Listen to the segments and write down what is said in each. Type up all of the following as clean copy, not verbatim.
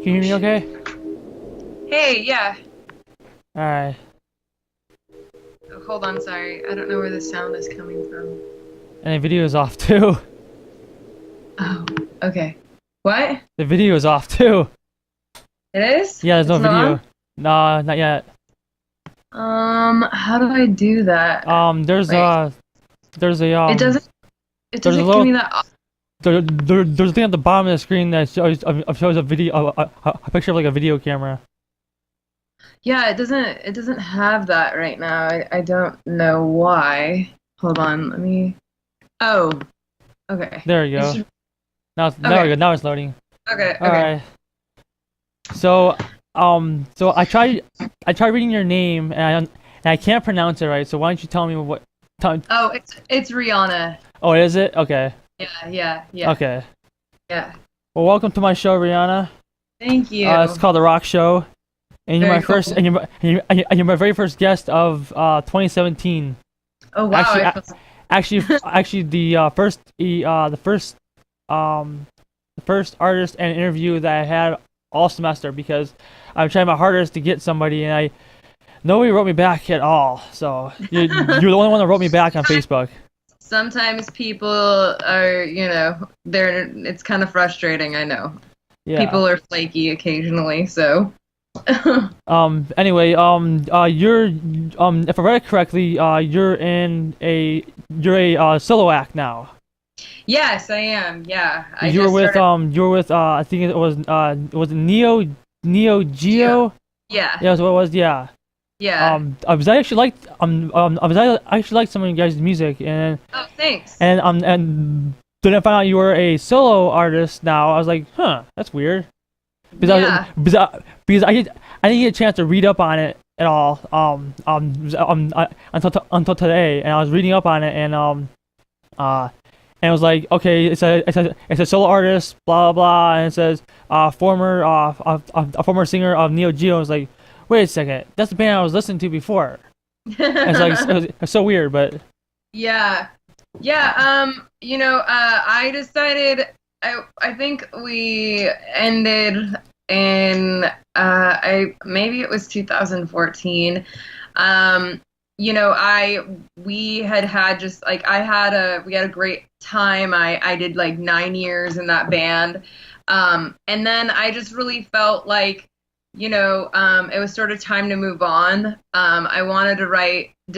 Can you hear me okay? Hey, yeah. Alright. Oh, hold on, sorry. I don't know where the sound is coming from. And the video is off too. Oh, okay. What? The video is off too. It is? Yeah, there's no It's not video. on? Nah, not yet. How do I do that? There's Wait, there's a it doesn't it there's a doesn't give me little that there's a thing at the bottom of the screen that shows a video a picture of like a video camera. Yeah, it doesn't have that right now. I don't know why. Hold on, let me Oh, okay. There we It go. should Now we okay. go. Now it's loading. Okay. Alright. So so I tried reading your name and I can't pronounce it right. So why don't you tell me what? Tell, Oh, it's Rihanna. oh, is it? Okay. Yeah. Okay. Yeah. Well, welcome to my show, Rihanna. Thank It's you. called The Rock Show, and you're my Very first, cool. and you're my very first guest of 2017. Oh wow, Actually, I feel actually, the first artist and interview that I had all semester because I'm trying my hardest to get somebody, and nobody wrote me back at all. So you're the only one that wrote me back on Facebook. Sometimes people are, it's kind of frustrating, I know. Yeah. People are flaky occasionally, so. Anyway, you're, if I read it correctly, you're a solo act now. Yes, I am. Yeah. I You were just with, started I think was it Neo Geo. Geo? Yeah. Yeah, that's what it was. Yeah. Yeah. I was I actually liked some of you guys' music, Oh, thanks. and then I found out you were a solo artist now. I was like, huh, that's weird. Yeah. Because I didn't get a chance to read up on it at all until today, and I was reading up on it, uh and it was like, okay, it's a solo artist, blah blah blah, and it says a former singer of Neo Geo. I was like, wait a second, that's the band I was listening to before. And it's like it's so weird, but Yeah. Yeah, I decided I think we ended in I maybe it was 2014. I we had just like we had a great time. I did like 9 years in that band. And then I just really felt like it was sort of time to move on. I wanted to write a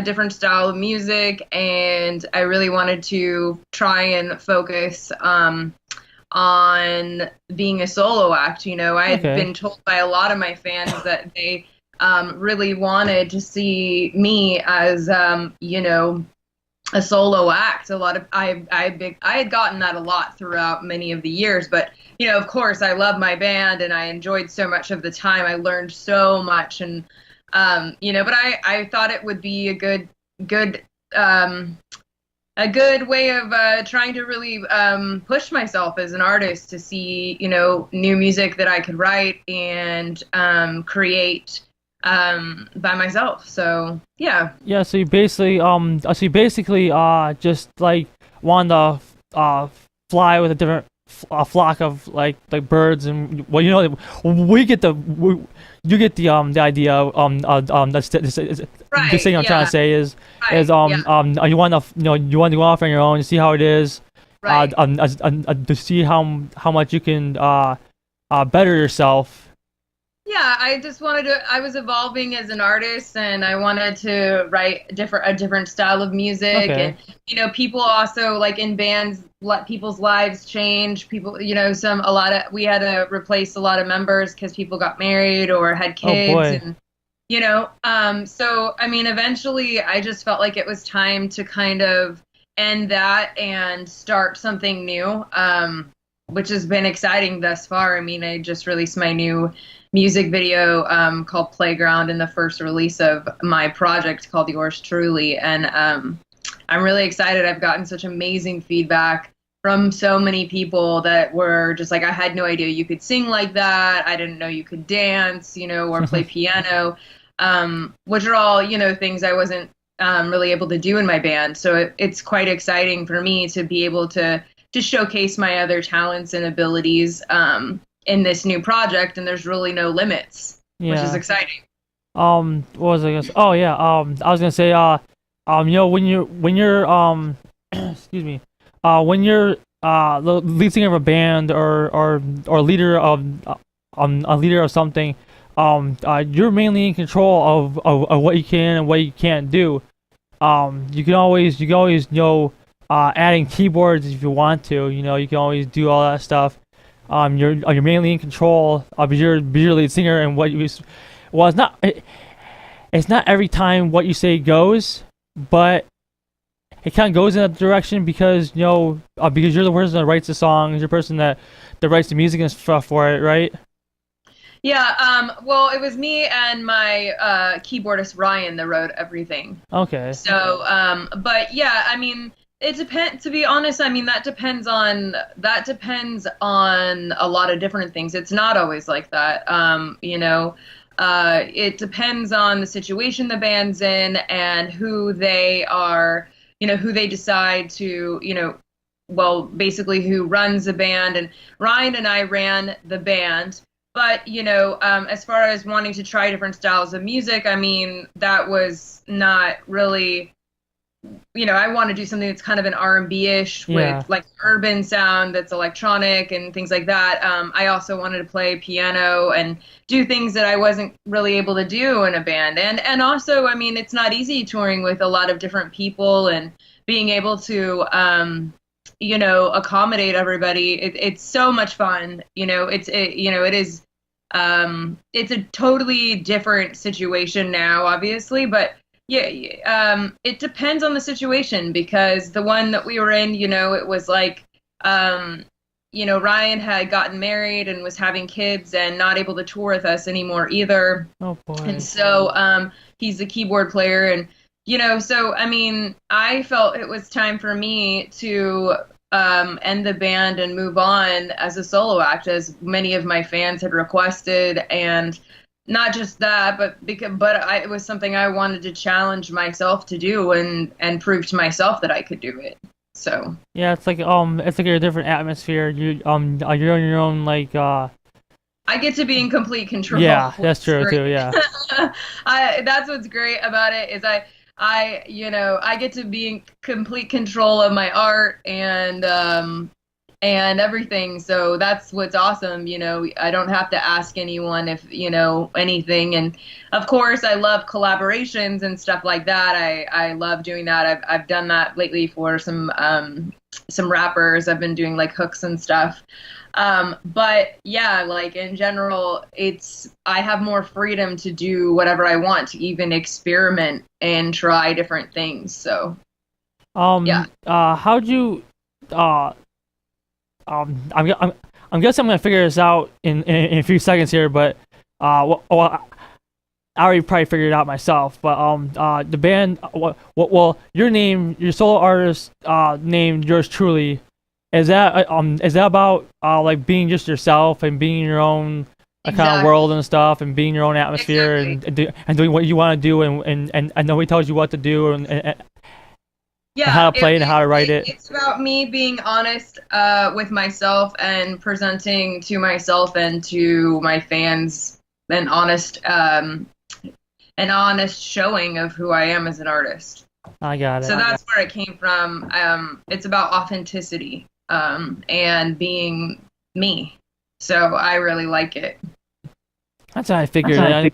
different style of music, and I really wanted to try and focus on being a solo act. I had okay. been told by a lot of my fans that they really wanted to see me as a solo act. A lot of I had gotten that a lot throughout many of the years, but of course, I love my band and I enjoyed so much of the time. I learned so much, and but I thought it would be good um, a good way of trying to really push myself as an artist to see new music that I could write and create by myself. So yeah. Yeah, so you basically just like wanted to fly with a flock of birds, and well, we get you get the idea. This Right. thing I'm trying to Yeah. say is Right. Yeah. you want to you want to go off on your own and see how it is, Right. to see how much you can better yourself. Yeah, I was evolving as an artist, and I wanted to write a different style of music. Okay. And people also, like, in bands, let people's lives change. People, we had to replace a lot of members because people got married or had Oh kids. boy. And so I mean, eventually I just felt like it was time to kind of end that and start something new, which has been exciting thus far. I mean, I just released my new music video called Playground, and the first release of my project called Yours Truly. And I'm really excited. I've gotten such amazing feedback from so many people that were just like, I had no idea you could sing like that. I didn't know you could dance, or play piano, which are all, things I wasn't really able to do in my band. So it's quite exciting for me to be able to showcase my other talents and abilities. in this new project, and there's really no limits, which is Yeah. exciting. What was I gonna say? Oh yeah. I was gonna say, when you're excuse me, when you're the lead singer of a band or leader of a leader of something, you're mainly in control of what you can and what you can't do. You can always adding keyboards if you want to. You can always do all that stuff. You're mainly in control of your lead singer and what you. Well, it's not every time what you say goes, but it kind of goes in that direction because because you're the person that writes the songs, you're the person that writes the music and stuff for it, right? Yeah, well, it was me and my keyboardist Ryan that wrote everything. Okay. So, but yeah, I mean, it depends. To be honest, I mean that depends on a lot of different things. It's not always like that. It depends on the situation the band's in and who they are. Who they decide to. Well, basically who runs the band. And Ryan and I ran the band. But, as far as wanting to try different styles of music, I mean, that was not really, I want to do something that's kind of an R&B-ish Yeah. with like urban sound that's electronic and things like that. I also wanted to play piano and do things that I wasn't really able to do in a band. And also, I mean, it's not easy touring with a lot of different people and being able to accommodate everybody. It's so much fun. It is. It's a totally different situation now, obviously, but yeah, it depends on the situation because the one that we were in, it was like, Ryan had gotten married and was having kids and not able to tour with us anymore either. Oh boy. And so, he's a keyboard player and, so I mean, I felt it was time for me to end the band and move on as a solo act, as many of my fans had requested. And not just that, it was something I wanted to challenge myself to do and prove to myself that I could do it. So Yeah, it's like a different atmosphere. You're on your own, like I get to be in complete control. yeah, Which that's is true too. great. Yeah. That's what's great about it is I get to be in complete control of my art and everything. So that's what's awesome. I don't have to ask anyone if, anything. And of course, I love collaborations and stuff like that. I love doing that. I've done that lately for some rappers. I've been doing like hooks and stuff. But yeah, like in general, I have more freedom to do whatever I want, to even experiment and try different things. So yeah. How'd you uh I'm guessing I'm gonna figure this out in a few seconds here, but I already probably figured it out myself. But the band, your solo artist named yours truly. Is that about like being just yourself and being in your own kind of Exactly. world and stuff and being your own atmosphere Exactly. and doing what you want to do and nobody tells you what to do and Yeah, how to play it and how to write it. it's about me being honest with myself and presenting to myself and to my fans an honest showing of who I am as an artist. I got So it. that's where it came from. It's about authenticity and being me. So I really like it. That's how I figured it.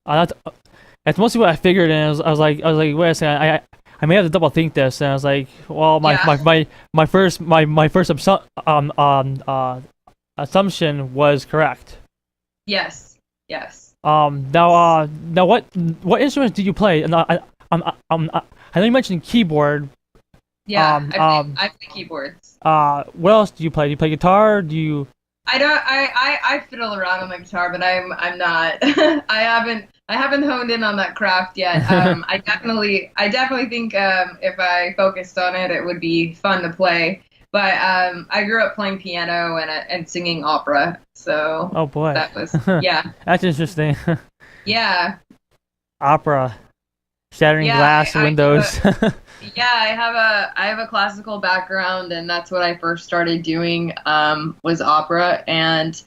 That's mostly what I figured, and I was like, wait a second, I may have to double think this, and I was like, well, my Yeah. my my first assumption was correct. Yes. Yes. Now what instruments do you play? And I know you mentioned keyboard. Yeah. Um I play, um I play keyboards. what else do you play? Do you play guitar? Do you? I don't. I fiddle around on my guitar, but I'm not. I haven't honed in on that craft yet. I definitely think if I focused on it, it would be fun to play. But I grew up playing piano and singing opera, so Oh boy, that was yeah, that's interesting. yeah, Opera, shattering yeah. glass windows. I have a classical background, and that's what I first started doing was opera. And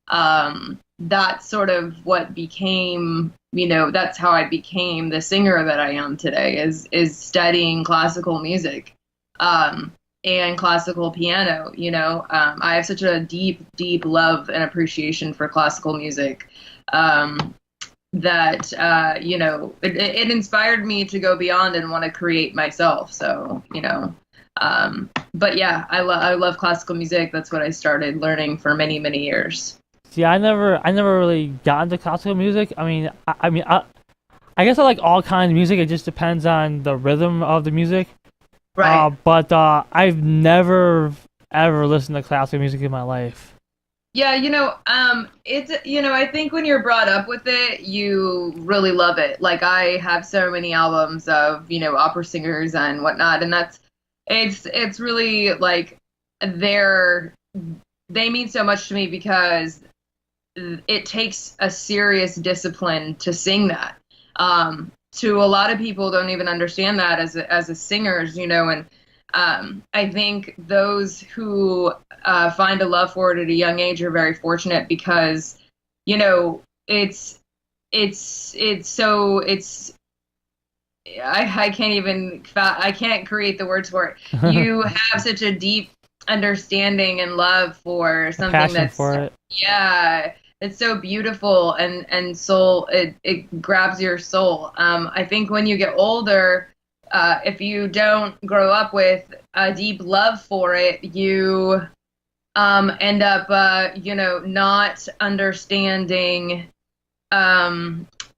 That's sort of what became, that's how I became the singer that I am today, is studying classical music, um, and classical piano. I have such a deep, deep love and appreciation for classical music. That it inspired me to go beyond and want to create myself. So but yeah, I love classical music. That's what I started learning for many, many years. See, I never really got into classical music. I guess I like all kinds of music. It just depends on the rhythm of the music. Right. But I've never ever listened to classical music in my life. Yeah, it's, I think when you're brought up with it, you really love it. Like I have so many albums of, opera singers and whatnot, and it's really like they're they mean so much to me because it takes a serious discipline to sing that. To a lot of people don't even understand that as a singers, and I think those who find a love for it at a young age are very fortunate because, it's I can't even I can't create the words for it. You have such a deep understanding and love for A something passion that's, for it. yeah, it's so beautiful, and soul, it grabs your soul. I think when you get older, if you don't grow up with a deep love for it, you end up, not understanding,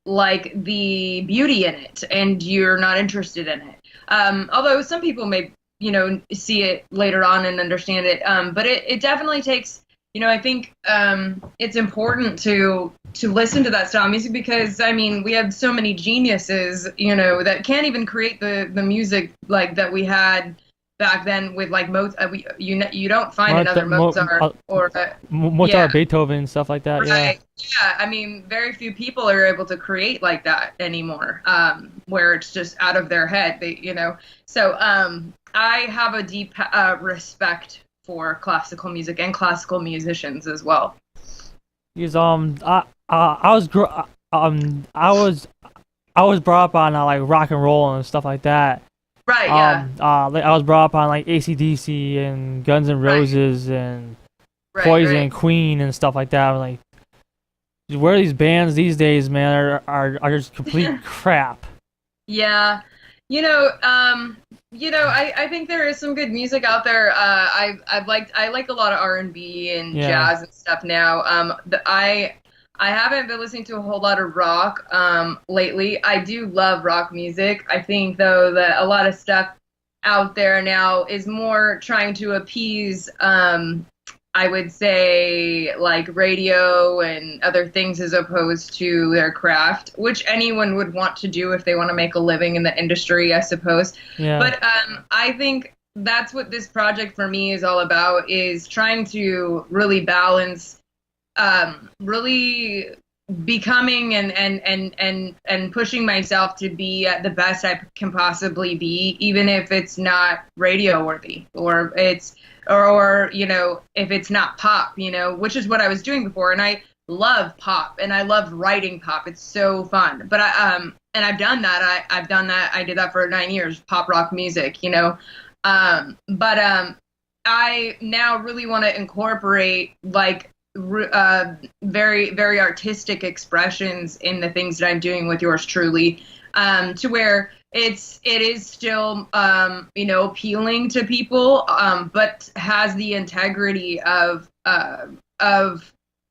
like the beauty in it, and you're not interested in it. Although some people may, see it later on and understand it. But it definitely takes, I think it's important to listen to that style of music because I mean we have so many geniuses, that can't even create the music like that we had back then with like Mozart. You don't find Mozart, another Mozart or yeah. Mozart, Beethoven, stuff like that. Yeah. Right. Yeah. I mean, very few people are able to create like that anymore, where it's just out of their head. So I have a deep respect for classical music and classical musicians as well. Because I was brought up on like rock and roll and stuff like that. Right. Yeah. Like I was brought up on like AC/DC and Guns N' Right. Roses and Right. Poison Right. and Queen and stuff like that. I'm like, where are these bands these days, man, are just complete crap. Yeah. I think there is some good music out there. I like a lot of R&B and Yeah. jazz and stuff now. I haven't been listening to a whole lot of rock lately. I do love rock music. I think though that a lot of stuff out there now is more trying to appease, I would say, like radio and other things as opposed to their craft, which anyone would want to do if they want to make a living in the industry, I suppose. Yeah. But I think that's what this project for me is all about, is trying to really balance, really becoming and pushing myself to be at the best I can possibly be, even if it's not radio worthy or it's or if it's not pop, which is what I was doing before, and I love pop and I love writing pop. It's so fun. But and I've done that. I've done that. I did that for 9 years, pop rock music, but I now really want to incorporate like very, very artistic expressions in the things that I'm doing with yours truly, to where it is still appealing to people, but has the integrity of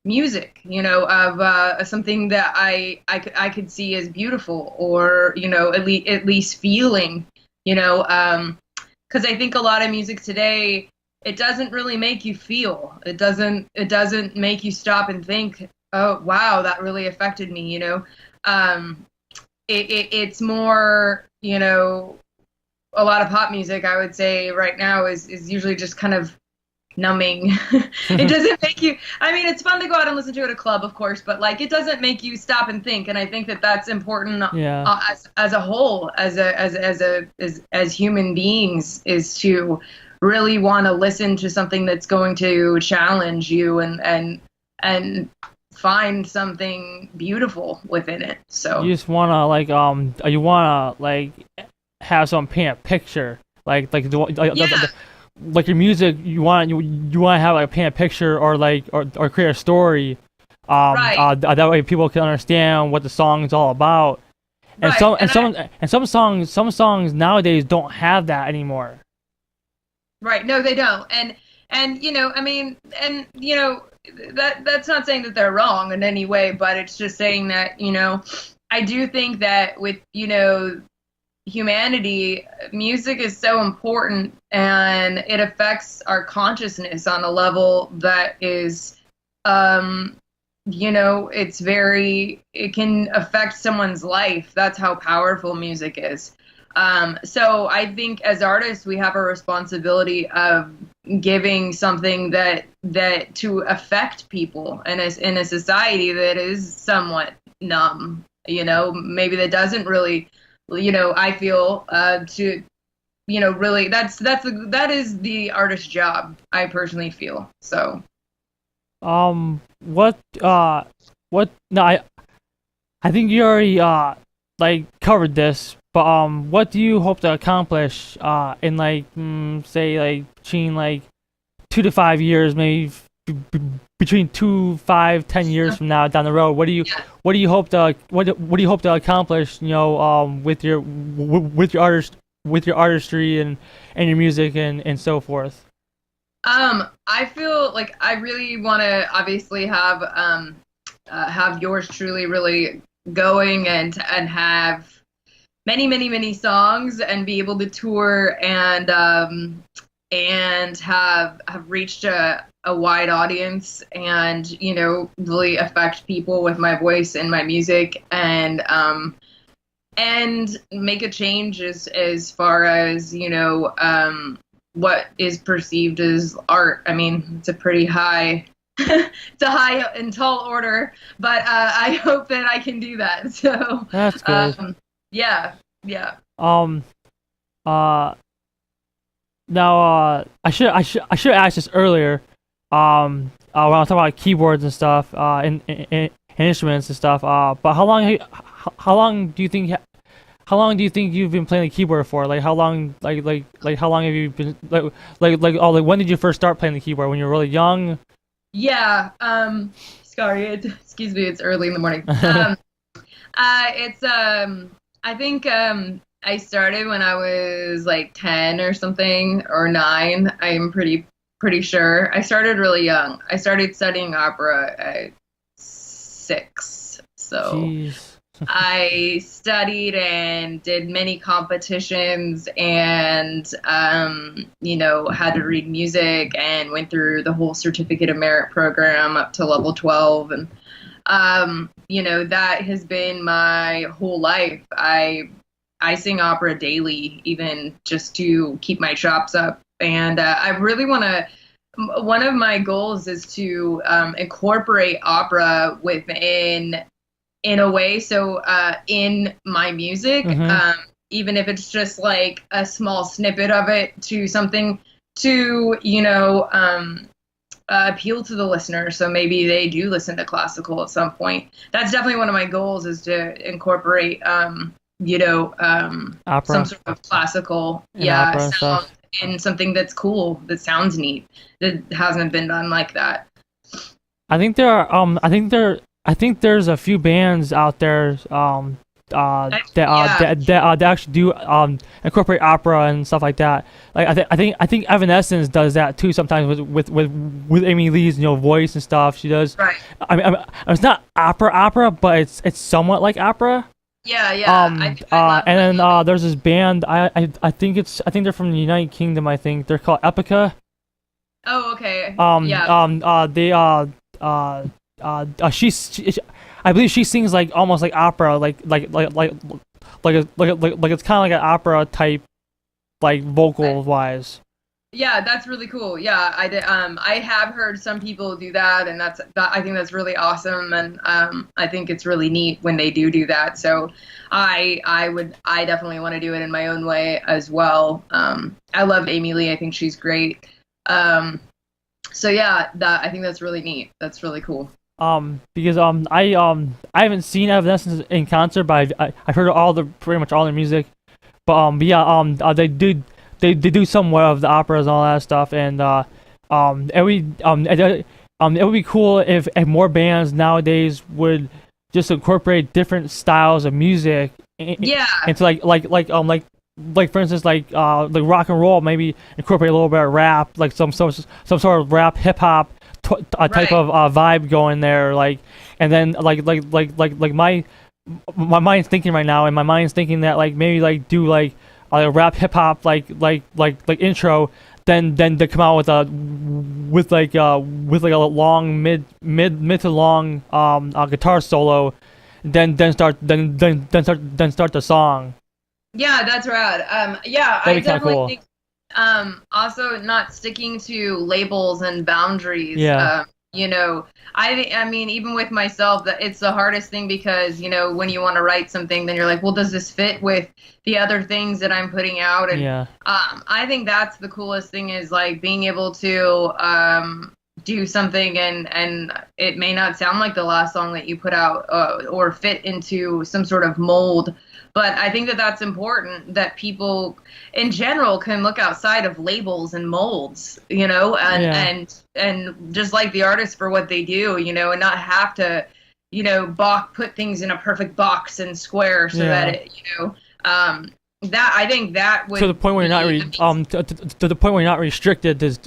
music, of something that I could see as beautiful, or at least feeling, because I think a lot of music today, it doesn't really make you feel. It doesn't make you stop and think, oh wow, that really affected me. It's more, a lot of pop music, I would say right now is usually just kind of numbing. It doesn't make you, I mean, it's fun to go out and listen to at a club, of course, but like it doesn't make you stop and think. And I think that that's important, Yeah. as a whole, as human beings, is to really want to listen to something that's going to challenge you, and and find something beautiful within it. So You just wanna like you wanna like have someone paint a picture yeah, like your music. You want to have like paint a picture or like or create a story. right, That way people can understand what the song's all about. And right. And some songs nowadays don't have that anymore. right, no, they don't. And I mean, and that's not saying that they're wrong in any way, but it's just saying that I do think that with humanity, music is so important and it affects our consciousness on a level that is, it can affect someone's life. That's how powerful music is. So I think as artists, we have a responsibility of giving something that to affect people in a society that is somewhat numb. Maybe that doesn't really, I feel to really that is the artist's job. I personally feel so. What what? No, I think you already like covered this, but what do you hope to accomplish in like say like between like 2 to 5 years, maybe between 2, 5, 10 years from now down the road? Yeah. What do you hope to what do you hope to accomplish? With your artistry and your music and so forth. I feel like I really want to obviously have yours truly really going and have many many many songs and be able to tour and have reached a wide audience and really affect people with my voice and my music and make a change as far as what is perceived as art. I mean, it's a pretty high it's a high and tall order, but I hope that I can do that. So That's good. yeah, yeah. Um, uh, Now, I should have asked this earlier. When I was talking about keyboards and stuff, and instruments and stuff. But how long do you think how long do you think you've been playing the keyboard for? Like how long like how long have you been when did you first start playing the keyboard? When you were really young? Yeah. Sorry. Excuse me. It's early in the morning. It's I think I started when I was like 10 or something or 9. I'm pretty sure. I started really young. I started studying opera at 6. So Jeez. I studied and did many competitions and, had to read music and went through the whole Certificate of Merit program up to level 12. And, that has been my whole life. I sing opera daily, even just to keep my chops up. And I really want to. One of my goals is to incorporate opera in a way. So in my music, Mm-hmm. even if it's just like a small snippet of it to something to appeal to the listener. So maybe they do listen to classical at some point. That's definitely one of my goals is to incorporate some Opera sort of classical, and opera and sound stuff. in something that's cool, that sounds neat, that hasn't been done like that. I think there are I think there's a few bands out there Yeah, that actually do incorporate opera and stuff like that. Like I think Evanescence does that too sometimes with Amy Lee's voice and stuff. She does. right. It's not opera, but it's somewhat like opera. Yeah, yeah. And then there's this band. I think they're from the United Kingdom. I think they're called Epica. Oh, okay. Um, Yeah. um, they she I believe she sings like almost like opera, like it's kind of like an opera type, like vocal wise. Yeah, that's really cool. Yeah, I did. I have heard some people do that, and I think that's really awesome, and I think it's really neat when they do that. So, I definitely want to do it in my own way as well. I love Amy Lee. I think she's great. Um, So yeah, that I think that's really neat. That's really cool. Because I haven't seen Evanescence in concert, but I've heard pretty much all their music. But yeah, they do somewhat of the operas and all that stuff, and it would be cool if more bands nowadays would just incorporate different styles of music Yeah, into like for instance like rock and roll, maybe incorporate a little bit of rap, like some sort of rap hip hop type right. of vibe going there, like, and then like my mind's thinking right now, and my mind's thinking that like maybe like do like a rap hip hop like intro, then to come out with a long mid to long guitar solo, then start the song. Yeah, that's rad. Yeah, I That'd be kind of definitely cool. think also not sticking to labels and boundaries. Yeah, I mean, even with myself, that it's the hardest thing because when you want to write something, then you're like, well, does this fit with the other things that I'm putting out? And yeah, I think that's the coolest thing is like being able to do something and it may not sound like the last song that you put out or fit into some sort of mold, but I think that that's important that people in general can look outside of labels and molds, yeah, and just like the artist for what they do, and not have to, put things in a perfect box and square so that yeah. that I think that To the would point where you're not be to the point where you're not restricted right,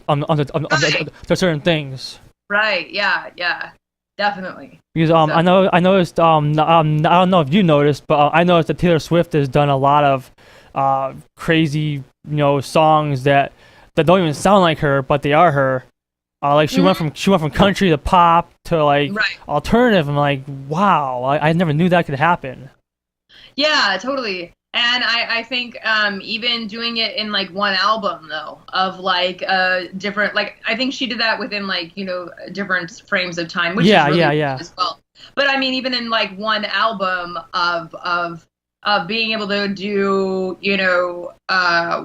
to certain things. right, yeah, yeah, definitely. Because So I noticed I don't know if you noticed, but I noticed that Taylor Swift has done a lot of crazy songs that don't even sound like her, but they are her. Like mhm, she went from country to pop to like right. alternative. I'm like, wow, I never knew that could happen. Yeah, totally. And I think even doing it in like one album though of like different like I think she did that within like different frames of time, which is Yeah, really yeah, cool yeah, as well. But I mean even in like one album of being able to do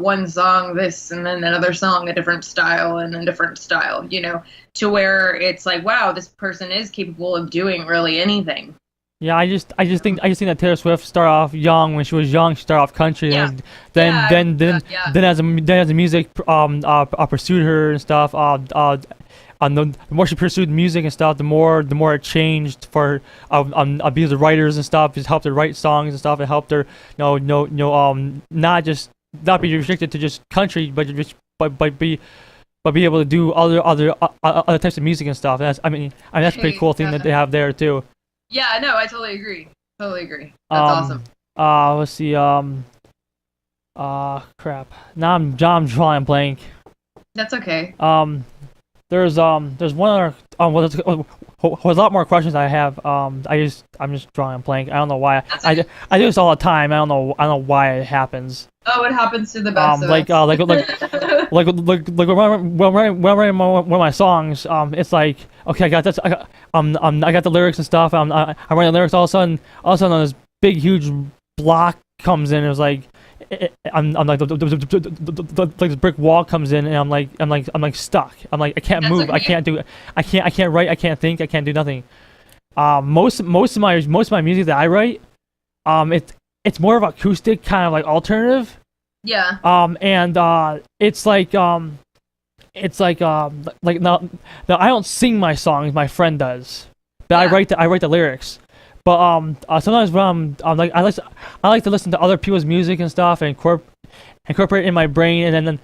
one song this and then another song a different style and a different style, to where it's like wow, this person is capable of doing really anything. yeah. I just think that Taylor Swift started off young. When she was young, she started off country, Yeah. and Yeah, I agree with that. Yeah. then as the music pursued her and stuff. The more she pursued music and stuff, the more it changed for because the writers and stuff just helped her write songs and stuff. It helped her, not just not be restricted to just country, but be able to do other types of music and stuff. And that's a pretty Hey, cool thing that they have there too. yeah, no, I totally agree. Totally agree. That's Um, awesome. let's see. Crap. Now I'm drawing a blank. That's okay. There's one other. Well, there's a lot more questions I have. I'm just drawing a blank. I don't know why. That's okay. I do this all the time. I don't know why it happens. Oh, it happens to the best of Like us. when I'm writing one of my songs, it's like, okay, I got this, I got the lyrics and stuff. I write the lyrics. All of a sudden, this big, huge block comes in. It was like, I'm like, like this brick wall comes in, and I'm like stuck. I'm like, I can't That's move. I okay. can't do it. I can't write. I can't think. I can't do nothing. Most of my music that I write, it's more of acoustic, kind of like alternative. Yeah. And it's like now I don't sing my songs. My friend does, but Yeah. I write the lyrics. But sometimes when I'm like I like to listen to other people's music and stuff and incorporate it in my brain, and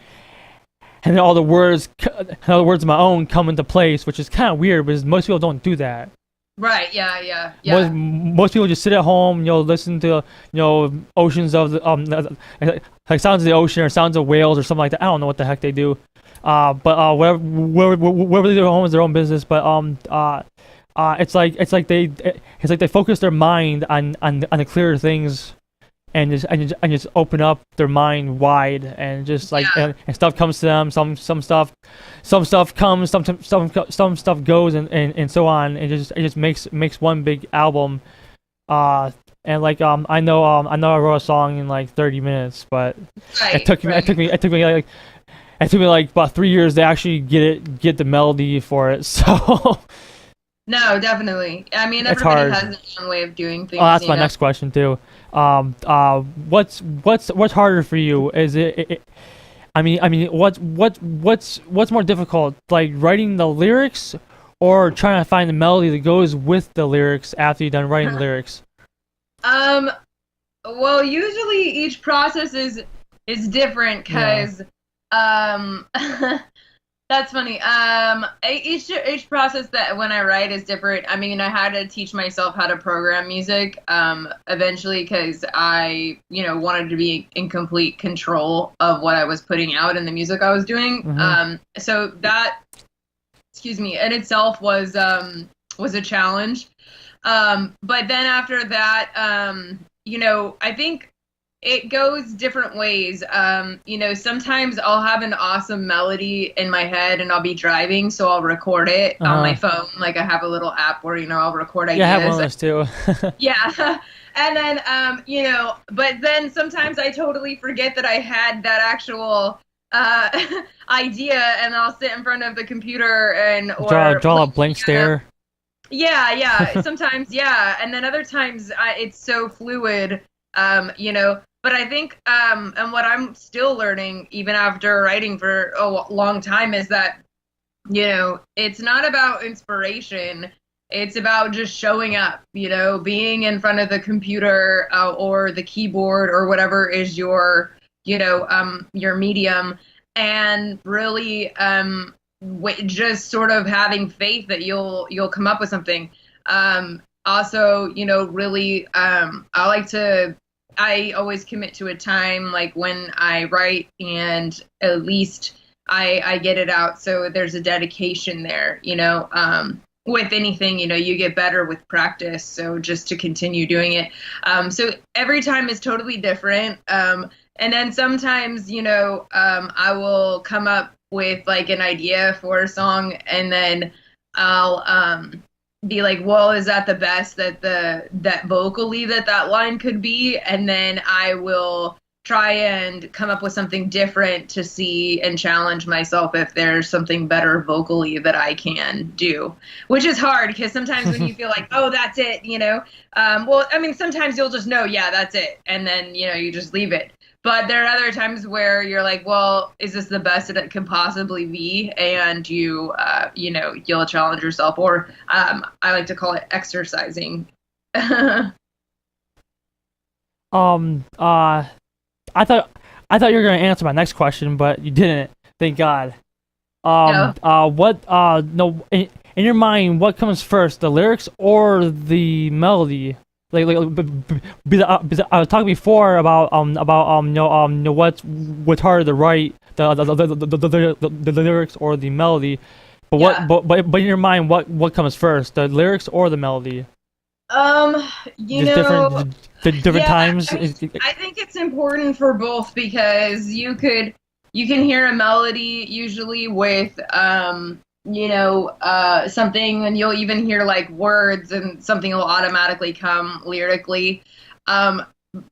then all the words of my own come into place, which is kind of weird because most people don't do that. Right. Yeah. Yeah. Yeah. Most people just sit at home, listen to oceans of the like sounds of the ocean or sounds of whales or something like that. I don't know what the heck they do. But wherever they do at home is their own business. But it's like they focus their mind on the clearer things, and just open up their mind wide, and just like Yeah. and stuff comes to them. Some stuff comes, some stuff goes, and so on. It just makes one big album. And like I know I wrote a song in like 30 minutes, but Right. Right. it took me like it took me like about 3 years to actually get the melody for it. So No, definitely. I mean, it's everybody hard. has their own way of doing Oh, things, that's you my know. next question too. What's harder for you? Is what's more difficult, like writing the lyrics, or trying to find the melody that goes with the lyrics after you're done writing the lyrics? Um, well, usually each process is different Yeah. because um that's funny. Each process that when I write is different. I mean, I had to teach myself how to program music eventually because I, wanted to be in complete control of what I was putting out in the music I was doing. Mhm. So that, excuse me, in itself was a challenge. But then after that, I think it goes different ways. Sometimes I'll have an awesome melody in my head and I'll be driving, so I'll record it Uh on my huh. phone. Like I have a little app where, I'll record Yeah, I have one of ideas. those too. Yeah. And then, but then sometimes I totally forget that I had that actual idea and I'll sit in front of the computer and draw or draw play a blank piano. stare. Yeah, yeah. Sometimes, yeah, and then other times it's so fluid, But I think, and what I'm still learning, even after writing for a long time, is that it's not about inspiration. It's about just showing up, being in front of the computer or the keyboard or whatever is your medium, and really just sort of having faith that you'll come up with something. Also, really, I always commit to a time like when I write, and at least I get it out. So there's a dedication there, with anything, you get better with practice. So just to continue doing it. So every time is totally different. And then sometimes, I will come up with like an idea for a song, and then I'll be like, well, is that the best that vocally that line could be? And then I will try and come up with something different to see and challenge myself if there's something better vocally that I can do, which is hard because sometimes when you feel like, oh, that's it, well, I mean, sometimes you'll just know, yeah, that's it. And then, you just leave it. But there are other times where you're like, well, is this the best that it could possibly be? And you'll challenge yourself, or I like to call it exercising. Um. Uh. I thought I thought you were gonna answer my next question, but you didn't. Thank God. No. What? No. In your mind, what comes first, the lyrics or the melody? Because I was talking before about what's harder to write, the lyrics or the melody. But Yeah. but in your mind, what comes first, the lyrics or the melody? Um, you Just know, different yeah, times. I mean, I think it's important for both because you can hear a melody usually with something, and you'll even hear like words, and something will automatically come lyrically. Um,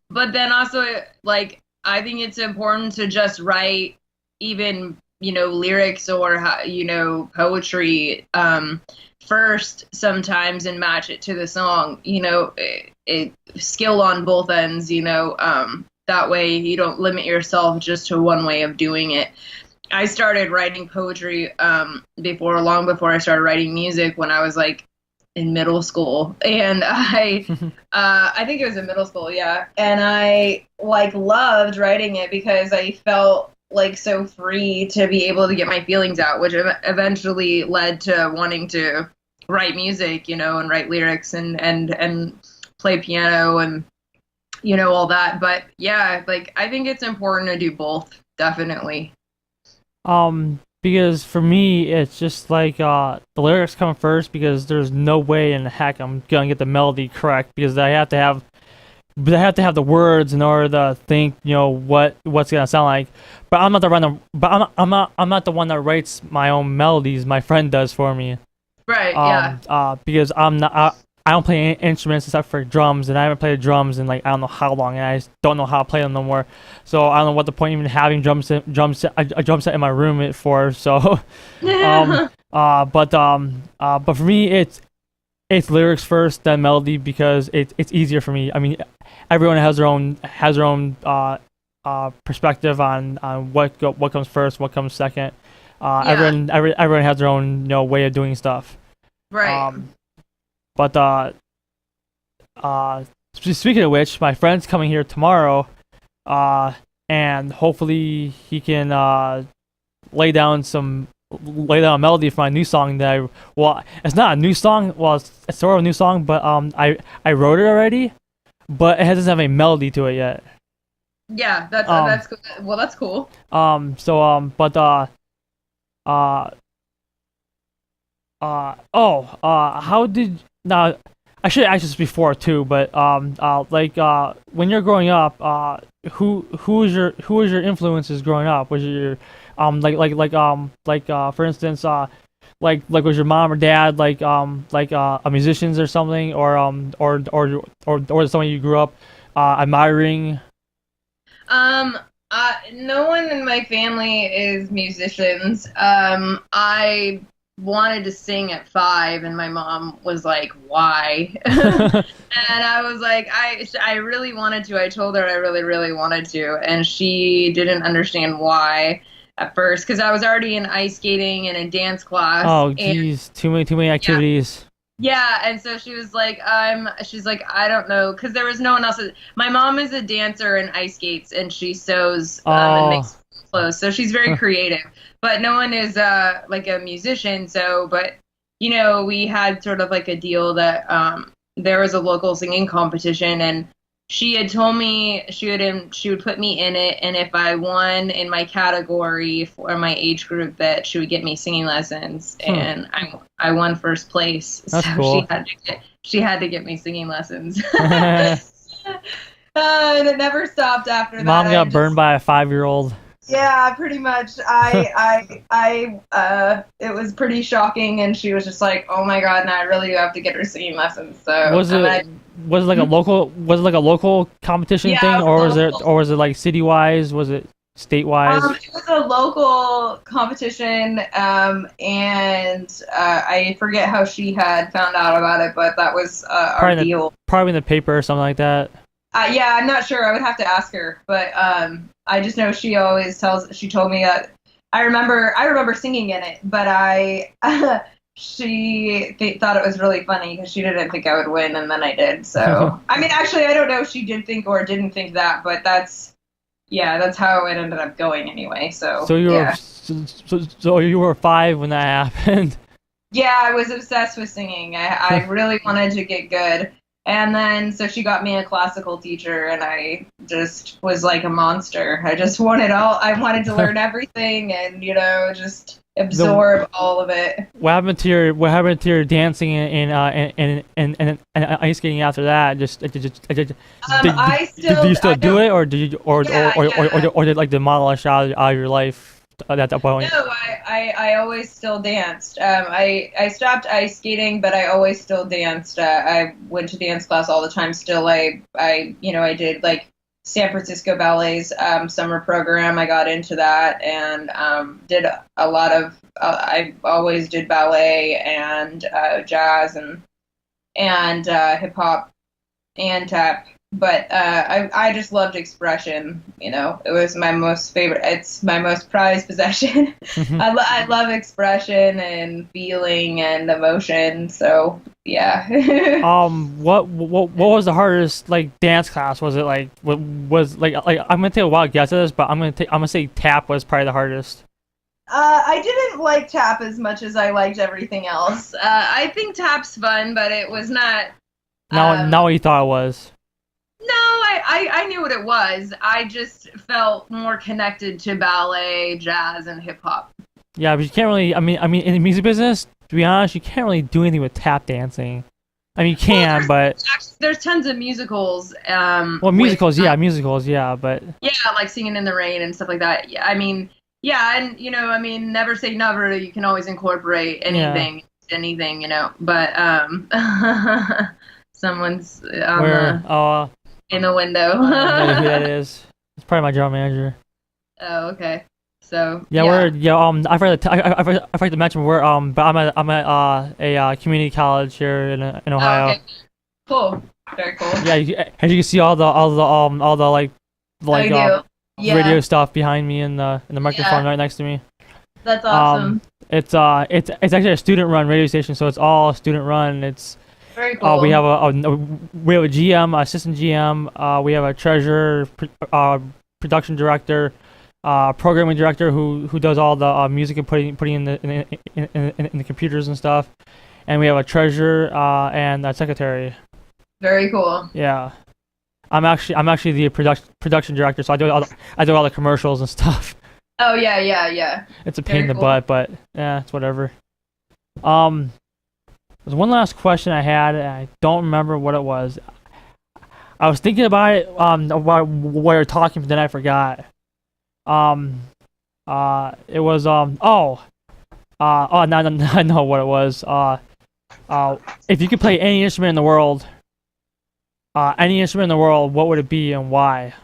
but then also, like, I think it's important to just write even, lyrics or poetry first sometimes, and match it to the song. It skill on both ends. That way you don't limit yourself just to one way of doing it. I started writing poetry long before I started writing music, when I was like in middle school, and I think it was in middle school, yeah, and I like loved writing it because I felt like so free to be able to get my feelings out, which eventually led to wanting to write music, and write lyrics and play piano and all that. But yeah, like I think it's important to do both, definitely. Because for me, it's just like the lyrics come first, because there's no way in the heck I'm gonna get the melody correct, because I have to have the words in order to think, what's gonna sound like. But I'm not the one that writes my own melodies. My friend does for me. Right, yeah. Because I don't play instruments except for drums, and I haven't played drums in like I don't know how long, and I just don't know how to play them no more. So I don't know what the point even having a drum set in my room for. So, but for me, it's lyrics first, then melody because it's easier for me. I mean, everyone has their own perspective on what comes first, what comes second. Everyone has their own way of doing stuff. Right. But speaking of which, my friend's coming here tomorrow, and hopefully he can lay down a melody for my new song it's not a new song. Well, it's sort of a new song, but I wrote it already, but it doesn't have a melody to it yet. Yeah, that's cool. Well, that's cool. How did now? I should have asked this before too, but when you're growing up, who was your influences growing up? Was it your for instance, was your mom or dad a musicians or something, or someone you grew up admiring? No one in my family is musicians. I wanted to sing at 5, and my mom was like, "Why?" And I was like, I really wanted to. I told her I really, really wanted to, and she didn't understand why at first because I was already in ice skating and in dance class. Oh, geez, too many activities. Yeah, and so she was like, she's like, I don't know, because there was no one else. My mom is a dancer and ice skates, and she sews and makes clothes, so she's very creative. But no one is like a musician, but we had sort of like a deal that there was a local singing competition, and she had told me she would put me in it, and if I won in my category for my age group, that she would get me singing lessons, and I won first place. That's so cool. she had to get me singing lessons. And it never stopped after that. Mom got burned by a 5-year-old. Yeah, pretty much. It was pretty shocking, and she was just like, "Oh my God, now I really do have to get her singing lessons." So was it like a local competition thing, or was it like city-wise? Was it state-wise? It was a local competition, and I forget how she had found out about it, but that was our deal. Probably in the paper or something like that. Yeah, I'm not sure. I would have to ask her, but I just know she told me that I remember singing in it, but she thought it was really funny because she didn't think I would win, and then I did. So I mean, actually, I don't know if she did think or didn't think that, but that's how it ended up going anyway. So you were 5 when that happened. Yeah, I was obsessed with singing. I really wanted to get good. And then, so she got me a classical teacher, and I just was like a monster. I just wanted I wanted to learn everything and, just absorb all of it. What happened to your dancing and ice skating after that? Did you still do it, or did like demolish out of your life at that point? No, I always still danced. I stopped ice skating, but I always still danced. I went to dance class all the time. Still, I did like San Francisco Ballet's summer program. I got into that and did a lot of. I always did ballet and jazz and hip hop and tap. But I just loved expression. It was my most favorite. It's my most prized possession. I love expression and feeling and emotion. So yeah. What was the hardest dance class? Was it I'm gonna take a wild guess at this, but I'm gonna say tap was probably the hardest. I didn't like tap as much as I liked everything else. I think tap's fun, but it was not. Not what you thought it was. No, I knew what it was. I just felt more connected to ballet, jazz, and hip hop. Yeah, but you can't really. I mean, in the music business, to be honest, you can't really do anything with tap dancing. I mean, you can, but there's tons of musicals. Musicals, but yeah, like Singing in the Rain and stuff like that. Yeah, I mean, yeah, and never say never. You can always incorporate anything. anything, but someone's on Where? Oh, in the window. I have no idea who that is. It's probably my general manager. Oh, okay. So Yeah, we're I forgot to mention we're but I'm at a community college here in Oh, Ohio. okay. Cool. Very cool. Yeah, as you can see all the like I do. Yeah. radio stuff behind me in the microphone right next to me. That's awesome. It's actually a student run radio station, so it's all student run. It's Very cool. we have a GM, assistant GM. We have a treasurer, production director, programming director who does all the music and putting in the computers and stuff. And we have a treasurer and a secretary. Very cool. Yeah, I'm actually the production director, so I do all the commercials and stuff. Oh yeah. It's a pain in the butt, but yeah, it's whatever. There's one last question I had, and I don't remember what it was. I was thinking about it while we were talking, but then I forgot. It was no, I know what it was. If you could play any instrument in the world, what would it be and why?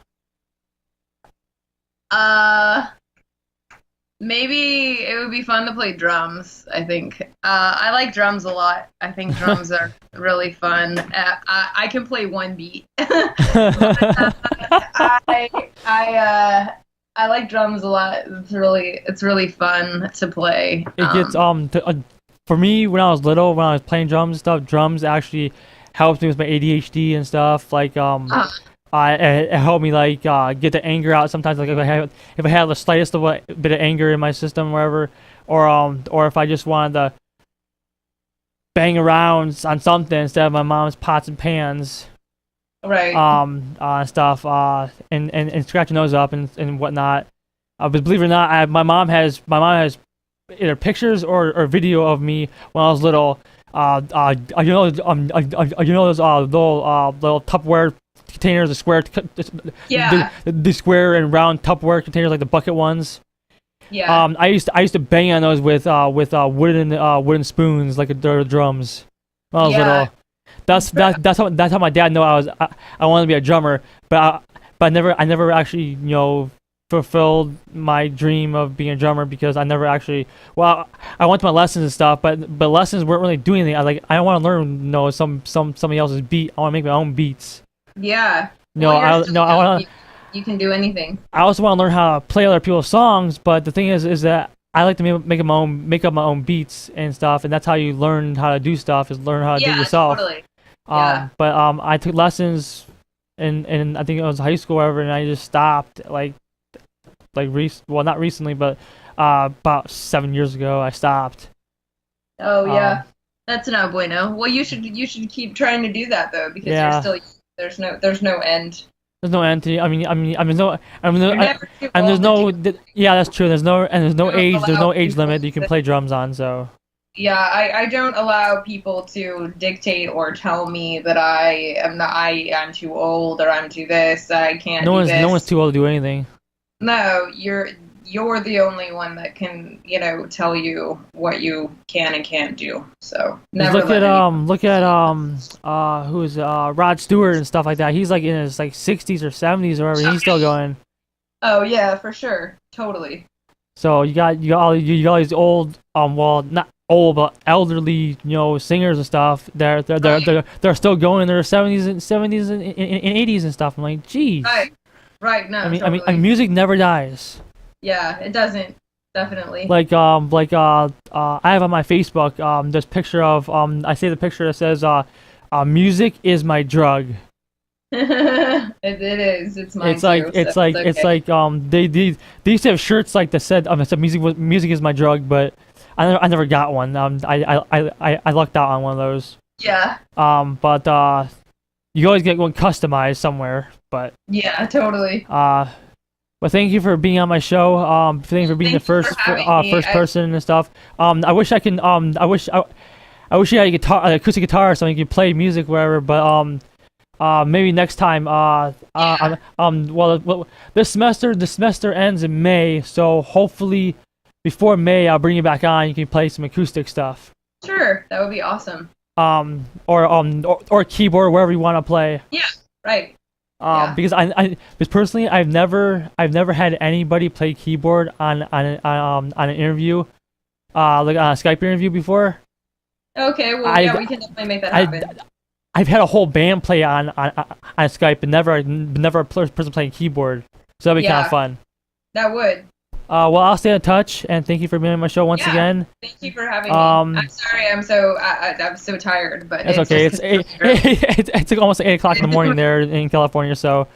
Maybe it would be fun to play drums, I think. I like drums a lot. I think drums are really fun. I can play one beat. I like drums a lot. It's really fun to play. It gets for me when I was little, when I was playing drums and stuff, drums actually helped me with my ADHD and stuff. Like it helped me like get the anger out sometimes. Like if I had the slightest of a bit of anger in my system, wherever, or if I just wanted to bang around on something instead of my mom's pots and pans, right? Stuff, and scratching those up and whatnot. But believe it or not, my mom has either pictures or video of me when I was little. Those little Tupperware containers, the square, the square and round Tupperware containers, like the bucket ones. Yeah. I used to bang on those with wooden spoons, like the drums when I was little. That's how my dad knew I wanted to be a drummer, but I never actually fulfilled my dream of being a drummer because I never actually. Well, I went to my lessons and stuff, but lessons weren't really doing anything. I want to learn somebody else's beat. I want to make my own beats. Yeah. I want to. You can do anything. I also want to learn how to play other people's songs, but the thing is that I like to make up my own beats and stuff, and that's how you learn how to do stuff. Is learn how to do it yourself. Totally. But I took lessons in I think it was high school or whatever, and I just stopped not recently, but about 7 years ago I stopped. Oh yeah, that's no bueno. Well, you should keep trying to do that though, because you're still there's no end. There's no end to. There's no. Yeah, that's true. There's no age. There's no age limit you can play drums on. So. Yeah, I don't allow people to dictate or tell me that I'm too old or I'm too this. I can't. No one's too old to do anything. No, you're the only one that can, tell you what you can and can't do. So never look at who is Rod Stewart and stuff like that. He's like in his 60s or 70s or whatever. He's still going. Oh yeah, for sure, totally. So you got all these old not old but elderly singers and stuff. They're still going in their 70s and 80s and stuff. I'm like, geez. Right. No. I mean, music never dies. Yeah, it doesn't. Definitely. I have on my Facebook this picture of I say the picture that says music is my drug. It is. It's mine too. They used to have shirts like that said music is my drug, but I never got one. I lucked out on one of those. Yeah. But you always get one customized somewhere. But yeah, totally. But thank you for being on my show. Thank you for being the first person and stuff. I wish I wish you had a guitar, an acoustic guitar, or something you could play music wherever. But maybe next time. Well, this semester ends in May, so hopefully before May I'll bring you back on. You can play some acoustic stuff. Sure, that would be awesome. Or keyboard, wherever you want to play. Yeah, right. Yeah. Because personally, I've never had anybody play keyboard on an interview, like on a Skype interview before. Okay, well, I've yeah, we can definitely make that I happen. I've had a whole band play on Skype, but never a person playing keyboard. So that'd be kind of Yeah, fun. that would. Well, I'll stay in touch, and thank you for being on my show once Yeah, again. thank you for having me. Um, I'm sorry, I'm so tired, but it's it's okay. just It's 'cause it's like almost 8 o'clock in the morning there in California, so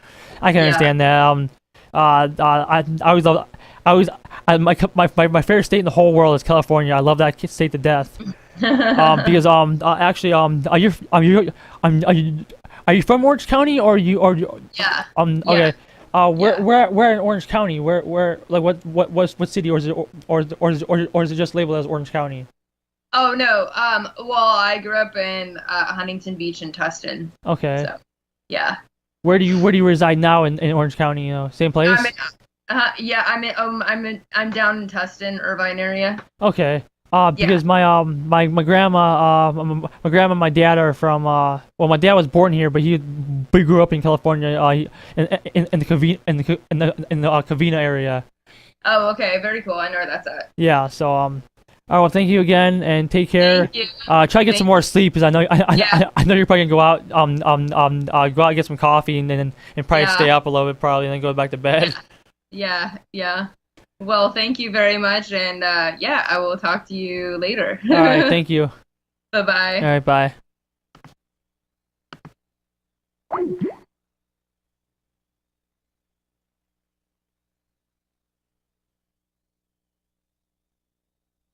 I can yeah. understand that. I always love, I always, my favorite state in the whole world is California. I love that state to death. Because actually are you from Orange County or Yeah. okay. Yeah. Yeah. Where in Orange County? Where like what city, or is it or is it just labeled as Orange County? Oh no. Well, I grew up in Huntington Beach and Tustin. Okay. So, yeah. Where do you reside now in Orange County? You know, same place? Yeah, I'm down in Tustin, Irvine area. Okay. Yeah. Because my grandma and my dad are from well, my dad was born here, but he grew up in California, in the Covina area. Oh, okay. Very cool. I know where that's at. Yeah. So all right, well, thank you again, and take care. Thank you. Try to get some more sleep, because Yeah. I know you're probably gonna go out go out and get some coffee, and probably Yeah. stay up a little bit, probably, and then go back to bed. Yeah. Yeah. Well, thank you very much, and yeah, I will talk to you later. All right, thank you. Bye bye. All right, bye.